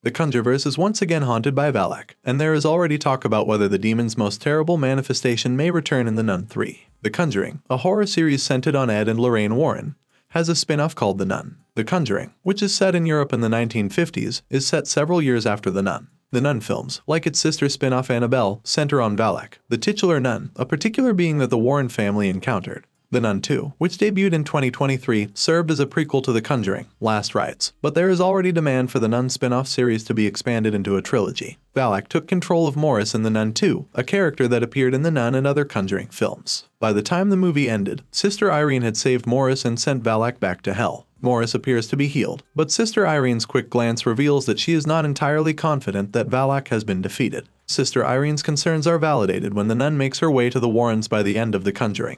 The Conjurverse is once again haunted by Valak, and there is already talk about whether the demon's most terrible manifestation may return in The Nun 3. The Conjuring, a horror series centered on Ed and Lorraine Warren, has a spin-off called The Nun. The Conjuring, which is set in Europe in the 1950s, is set several years after The Nun. The Nun films, like its sister spin-off Annabelle, center on Valak, the titular nun, a particular being that the Warren family encountered. The Nun 2, which debuted in 2023, served as a prequel to The Conjuring, Last Rites, but there is already demand for the Nun spin-off series to be expanded into a trilogy. Valak took control of Morris in The Nun 2, a character that appeared in The Nun and other Conjuring films. By the time the movie ended, Sister Irene had saved Morris and sent Valak back to hell. Morris appears to be healed, but Sister Irene's quick glance reveals that she is not entirely confident that Valak has been defeated. Sister Irene's concerns are validated when the nun makes her way to the Warrens by the end of The Conjuring,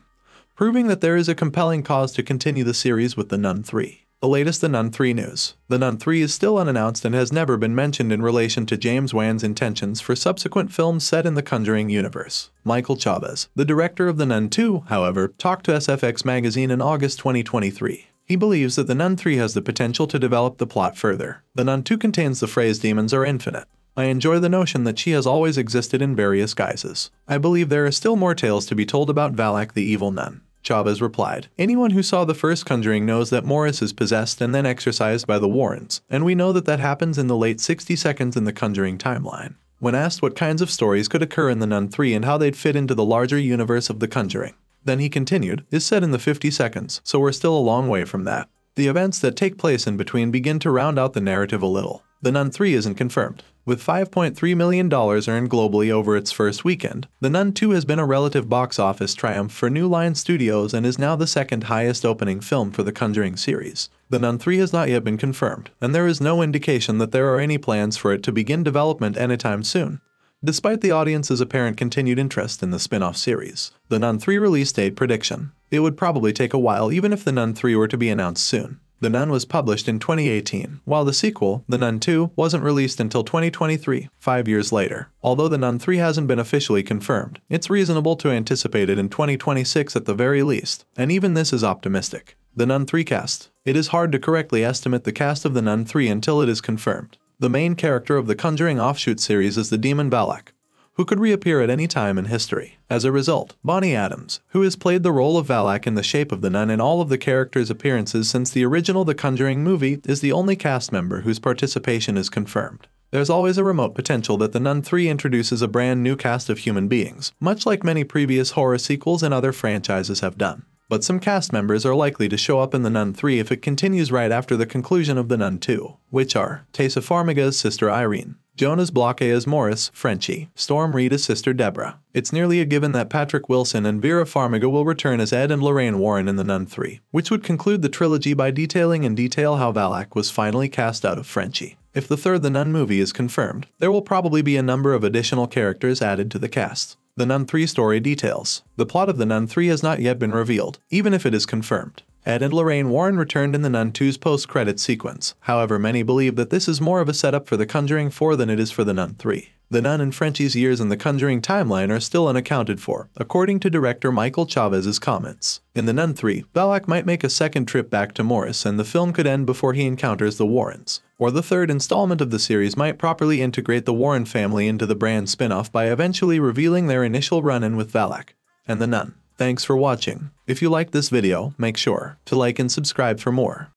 proving that there is a compelling cause to continue the series with The Nun 3. The latest The Nun 3 news. The Nun 3 is still unannounced and has never been mentioned in relation to James Wan's intentions for subsequent films set in the Conjuring universe. Michael Chavez, the director of The Nun 2, however, talked to SFX magazine in August 2023. He believes that The Nun 3 has the potential to develop the plot further. The Nun 2 contains the phrase "demons are infinite." I enjoy the notion that she has always existed in various guises. I believe there are still more tales to be told about Valak the evil nun. Chavez replied, "Anyone who saw the first Conjuring knows that Morris is possessed and then exorcised by the Warrens, and we know that that happens in the late 60 seconds in the Conjuring timeline." When asked what kinds of stories could occur in The Nun 3 and how they'd fit into the larger universe of The Conjuring, then he continued, "is set in the 50 seconds, so we're still a long way from that. The events that take place in between begin to round out the narrative a little." The Nun 3 isn't confirmed. With $5.3 million earned globally over its first weekend, The Nun 2 has been a relative box office triumph for New Line Studios and is now the second highest opening film for the Conjuring series. The Nun 3 has not yet been confirmed, and there is no indication that there are any plans for it to begin development anytime soon, despite the audience's apparent continued interest in the spin-off series. The Nun 3 release date prediction. It would probably take a while even if The Nun 3 were to be announced soon. The Nun was published in 2018, while the sequel, The Nun 2, wasn't released until 2023, 5 years later. Although The Nun 3 hasn't been officially confirmed, it's reasonable to anticipate it in 2026 at the very least, and even this is optimistic. The Nun 3 cast. It is hard to correctly estimate the cast of The Nun 3 until it is confirmed. The main character of the Conjuring offshoot series is the demon Valak, who could reappear at any time in history. As a result, Bonnie Adams, who has played the role of Valak in the shape of the nun in all of the characters' appearances since the original The Conjuring movie, is the only cast member whose participation is confirmed. There's always a remote potential that The Nun 3 introduces a brand new cast of human beings, much like many previous horror sequels and other franchises have done. But some cast members are likely to show up in The Nun 3 if it continues right after the conclusion of The Nun 2, which are Tessa Farmiga as Sister Irene, Jonas Bloche as Morris, Frenchie, Storm Reed as Sister Deborah. It's nearly a given that Patrick Wilson and Vera Farmiga will return as Ed and Lorraine Warren in The Nun 3, which would conclude the trilogy by detailing in detail how Valak was finally cast out of Frenchie. If the third The Nun movie is confirmed, there will probably be a number of additional characters added to the cast. The Nun 3 story details. The plot of The Nun 3 has not yet been revealed, even if it is confirmed. Ed and Lorraine Warren returned in The Nun 2's post-credits sequence. However, many believe that this is more of a setup for The Conjuring 4 than it is for The Nun 3. The Nun and Frenchie's years in the Conjuring timeline are still unaccounted for, according to director Michael Chavez's comments. In The Nun 3, Valak might make a second trip back to Morris and the film could end before he encounters the Warrens. Or the third installment of the series might properly integrate the Warren family into the brand spin-off by eventually revealing their initial run-in with Valak and the Nun. Thanks for watching. If you liked this video, make sure to like and subscribe for more.